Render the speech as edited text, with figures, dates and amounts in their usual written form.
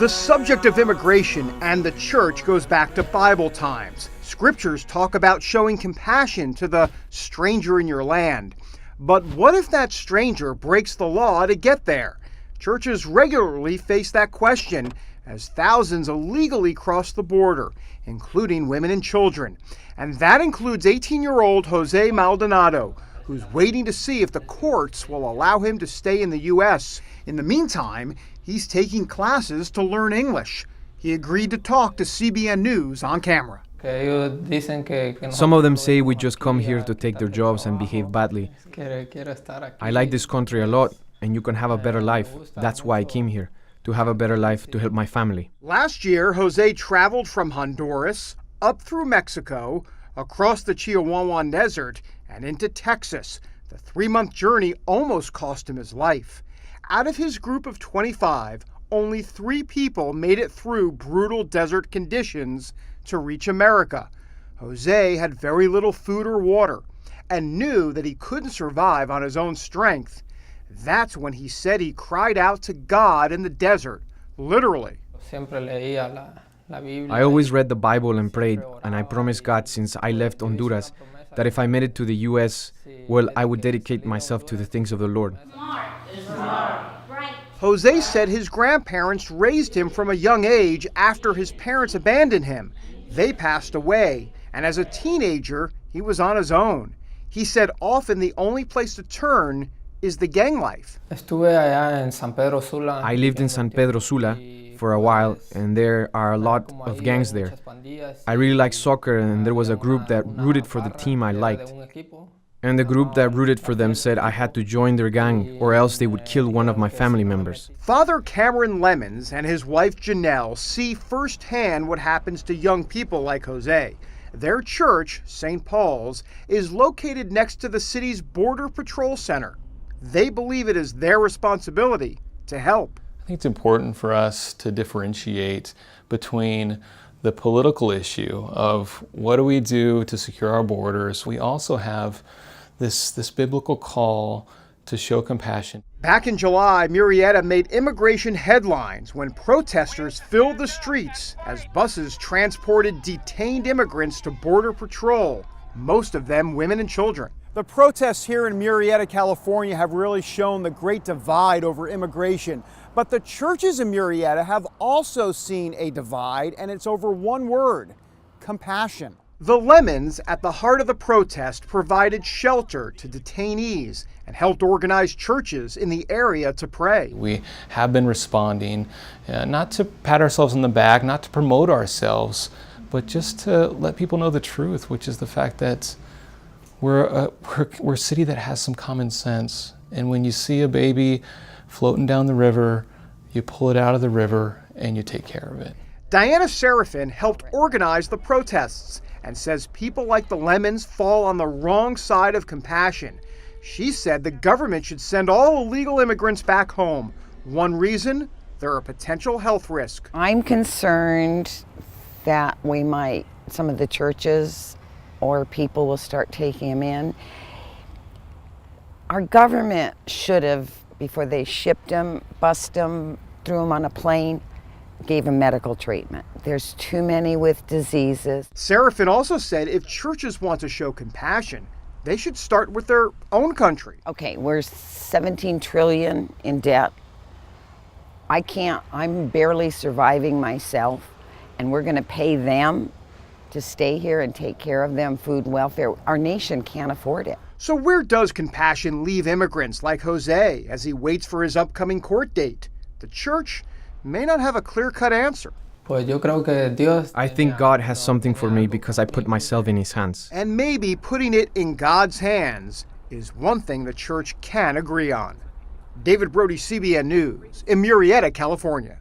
The subject of immigration and the church goes back to Bible times. Scriptures talk about showing compassion to the stranger in your land. But what if that stranger breaks the law to get there? Churches regularly face that question as thousands illegally cross the border, including women and children. And that includes 18-year-old Jose Maldonado, who's waiting to see if the courts will allow him to stay in the U.S. In the meantime, he's taking classes to learn English. He agreed to talk to CBN News on camera. Some of them say we just come here to take their jobs and behave badly. I like this country a lot, and you can have a better life. That's why I came here, to have a better life, to help my family. Last year, Jose traveled from Honduras, up through Mexico, across the Chihuahuan Desert, and into Texas. The 3-month journey almost cost him his life. Out of his group of 25, only 3 people made it through brutal desert conditions to reach America. Jose had very little food or water and knew that he couldn't survive on his own strength. That's when he said he cried out to God in the desert, literally. I always read the Bible and prayed, and I promised God since I left Honduras that if I made it to the U.S., well, I would dedicate myself to the things of the Lord. Jose said his grandparents raised him from a young age after his parents abandoned him. They passed away, and as a teenager, he was on his own. He said often the only place to turn is the gang life. I lived in San Pedro Sula for a while, and there are a lot of gangs there. I really like soccer, and there was a group that rooted for the team I liked. And the group that rooted for them said I had to join their gang or else they would kill one of my family members. Father Cameron Lemons and his wife Janelle see firsthand what happens to young people like Jose. Their church, St. Paul's, is located next to the city's Border Patrol Center. They believe it is their responsibility to help. I think it's important for us to differentiate between the political issue of what do we do to secure our borders. We also have this biblical call to show compassion. Back in July, Murrieta made immigration headlines when protesters filled the streets as buses transported detained immigrants to Border Patrol, most of them women and children. The protests here in Murrieta, California have really shown the great divide over immigration. But the churches in Murrieta have also seen a divide, and it's over one word: compassion. The Lemons, at the heart of the protest, provided shelter to detainees and helped organize churches in the area to pray. We have been responding, not to pat ourselves on the back, not to promote ourselves, but just to let people know the truth, which is the fact that we're a city that has some common sense. And when you see a baby floating down the river, you pull it out of the river and you take care of it. Diana Seraphin helped organize the protests and says people like the Lemons fall on the wrong side of compassion. She said the government should send all illegal immigrants back home. One reason, they're a potential health risk. I'm concerned that some of the churches or people will start taking them in. Our government should have, before they shipped them, bussed them, threw them on a plane, gave them medical treatment. There's too many with diseases. Seraphin also said if churches want to show compassion, they should start with their own country. Okay, we're 17 trillion in debt. I'm barely surviving myself, and we're gonna pay them to stay here and take care of them, food and welfare. Our nation can't afford it. So where does compassion leave immigrants like Jose as he waits for his upcoming court date? The church may not have a clear-cut answer. I think God has something for me because I put myself in His hands. And maybe putting it in God's hands is one thing the church can agree on. David Brody, CBN News, in Murrieta, California.